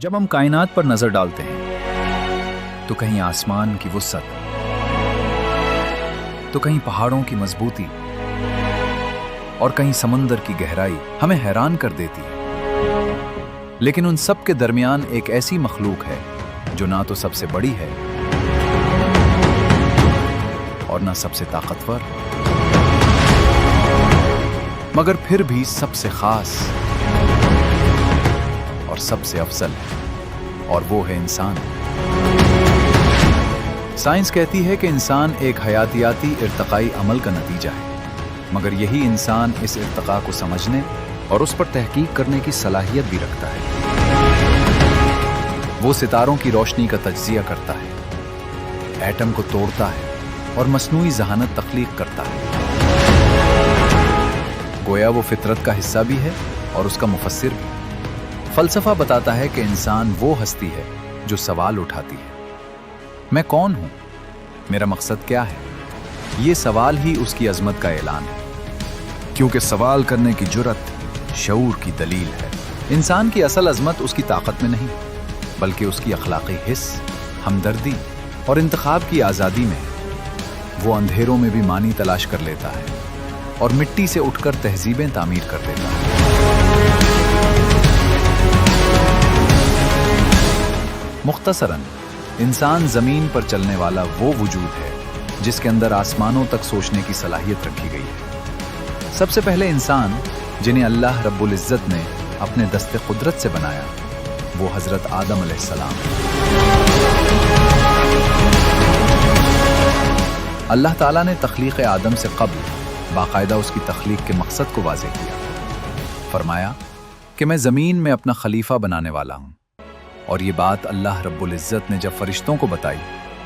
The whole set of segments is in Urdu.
جب ہم کائنات پر نظر ڈالتے ہیں تو کہیں آسمان کی وسعت، تو کہیں پہاڑوں کی مضبوطی اور کہیں سمندر کی گہرائی ہمیں حیران کر دیتی ہے۔ لیکن ان سب کے درمیان ایک ایسی مخلوق ہے جو نہ تو سب سے بڑی ہے اور نہ سب سے طاقتور، مگر پھر بھی سب سے خاص اور سب سے افضل ہے، اور وہ ہے انسان۔ سائنس کہتی ہے کہ انسان ایک حیاتیاتی ارتقائی عمل کا نتیجہ ہے، مگر یہی انسان اس ارتقاء کو سمجھنے اور اس پر تحقیق کرنے کی صلاحیت بھی رکھتا ہے۔ وہ ستاروں کی روشنی کا تجزیہ کرتا ہے، ایٹم کو توڑتا ہے اور مصنوعی ذہانت تخلیق کرتا ہے۔ گویا وہ فطرت کا حصہ بھی ہے اور اس کا مفسر بھی۔ فلسفہ بتاتا ہے کہ انسان وہ ہستی ہے جو سوال اٹھاتی ہے، میں کون ہوں؟ میرا مقصد کیا ہے؟ یہ سوال ہی اس کی عظمت کا اعلان ہے، کیونکہ سوال کرنے کی جرأت شعور کی دلیل ہے۔ انسان کی اصل عظمت اس کی طاقت میں نہیں، بلکہ اس کی اخلاقی حس، ہمدردی اور انتخاب کی آزادی میں ہے۔ وہ اندھیروں میں بھی معنی تلاش کر لیتا ہے اور مٹی سے اٹھ کر تہذیبیں تعمیر کر دیتا ہے۔ مختصراً، انسان زمین پر چلنے والا وہ وجود ہے جس کے اندر آسمانوں تک سوچنے کی صلاحیت رکھی گئی ہے۔ سب سے پہلے انسان جنہیں اللہ رب العزت نے اپنے دست قدرت سے بنایا وہ حضرت آدم علیہ السلام۔ اللہ تعالیٰ نے تخلیق آدم سے قبل باقاعدہ اس کی تخلیق کے مقصد کو واضح کیا۔ فرمایا کہ میں زمین میں اپنا خلیفہ بنانے والا ہوں، اور یہ بات اللہ رب العزت نے جب فرشتوں کو بتائی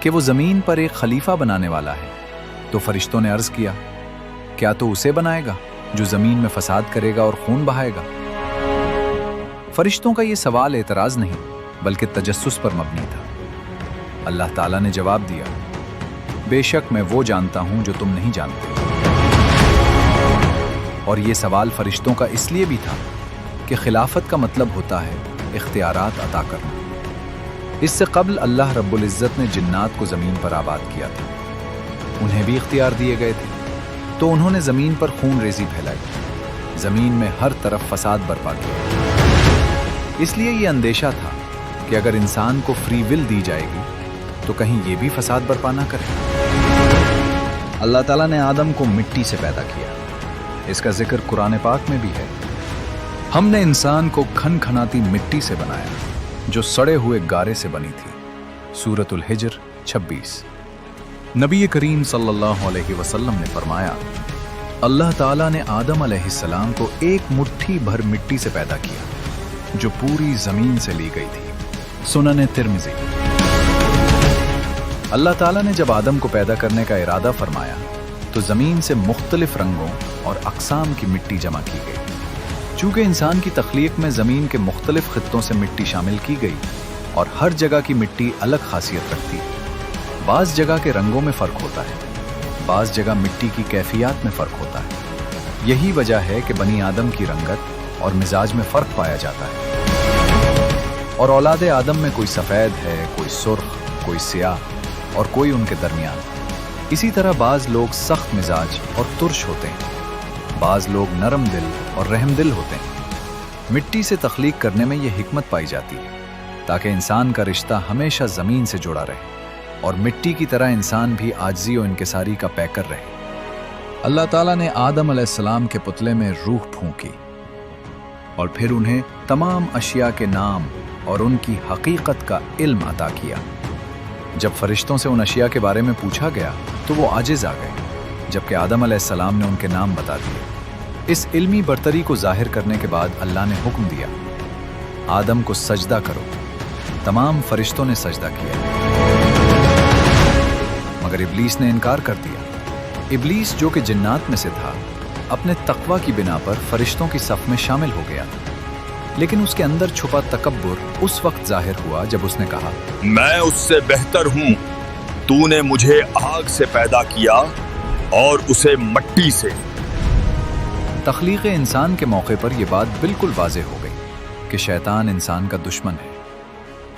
کہ وہ زمین پر ایک خلیفہ بنانے والا ہے تو فرشتوں نے عرض کیا، کیا تو اسے بنائے گا جو زمین میں فساد کرے گا اور خون بہائے گا؟ فرشتوں کا یہ سوال اعتراض نہیں بلکہ تجسس پر مبنی تھا۔ اللہ تعالیٰ نے جواب دیا، بے شک میں وہ جانتا ہوں جو تم نہیں جانتے۔ اور یہ سوال فرشتوں کا اس لیے بھی تھا کہ خلافت کا مطلب ہوتا ہے اختیارات عطا کرنا۔ اس سے قبل اللہ رب العزت نے جنات کو زمین پر آباد کیا تھا، انہیں بھی اختیار دیے گئے تھے، تو انہوں نے زمین پر خون ریزی پھیلائی، زمین میں ہر طرف فساد برپا کیا۔ اس لیے یہ اندیشہ تھا کہ اگر انسان کو فری ول دی جائے گی تو کہیں یہ بھی فساد برپا نہ کرے۔ اللہ تعالیٰ نے آدم کو مٹی سے پیدا کیا، اس کا ذکر قرآن پاک میں بھی ہے۔ ہم نے انسان کو کھن کھناتی مٹی سے بنایا جو سڑے ہوئے گارے سے بنی تھی، سورۃ الحجر 26۔ نبی کریم صلی اللہ علیہ وسلم نے فرمایا، اللہ تعالیٰ نے آدم علیہ السلام کو ایک مٹھی بھر مٹی سے پیدا کیا جو پوری زمین سے لی گئی تھی، سنن ترمذی۔ اللہ تعالیٰ نے جب آدم کو پیدا کرنے کا ارادہ فرمایا تو زمین سے مختلف رنگوں اور اقسام کی مٹی جمع کی گئی۔ چونکہ انسان کی تخلیق میں زمین کے مختلف خطوں سے مٹی شامل کی گئی اور ہر جگہ کی مٹی الگ خاصیت رکھتی ہے، بعض جگہ کے رنگوں میں فرق ہوتا ہے، بعض جگہ مٹی کی کیفیات میں فرق ہوتا ہے۔ یہی وجہ ہے کہ بنی آدم کی رنگت اور مزاج میں فرق پایا جاتا ہے، اور اولاد آدم میں کوئی سفید ہے، کوئی سرخ، کوئی سیاہ اور کوئی ان کے درمیان۔ اسی طرح بعض لوگ سخت مزاج اور ترش ہوتے ہیں، بعض لوگ نرم دل اور رحم دل ہوتے ہیں۔ مٹی سے تخلیق کرنے میں یہ حکمت پائی جاتی ہے تاکہ انسان کا رشتہ ہمیشہ زمین سے جڑا رہے اور مٹی کی طرح انسان بھی عاجزی و انکساری کا پیکر رہے۔ اللہ تعالیٰ نے آدم علیہ السلام کے پتلے میں روح پھونکی اور پھر انہیں تمام اشیاء کے نام اور ان کی حقیقت کا علم عطا کیا۔ جب فرشتوں سے ان اشیاء کے بارے میں پوچھا گیا تو وہ عاجز آ گئے، جبکہ آدم علیہ السلام نے ان کے نام بتا دیے۔ اس علمی برتری کو ظاہر کرنے کے بعد اللہ نے حکم دیا، آدم کو سجدہ کرو۔ تمام فرشتوں نے سجدہ کیا، مگر ابلیس نے انکار کر دیا۔ ابلیس جو کہ جنات میں سے تھا، اپنے تقوی کی بنا پر فرشتوں کی صف میں شامل ہو گیا، لیکن اس کے اندر چھپا تکبر اس وقت ظاہر ہوا جب اس نے کہا، میں اس سے بہتر ہوں، تو نے مجھے آگ سے پیدا کیا اور اسے مٹی سے۔ تخلیق انسان کے موقع پر یہ بات بالکل واضح ہو گئی کہ شیطان انسان کا دشمن ہے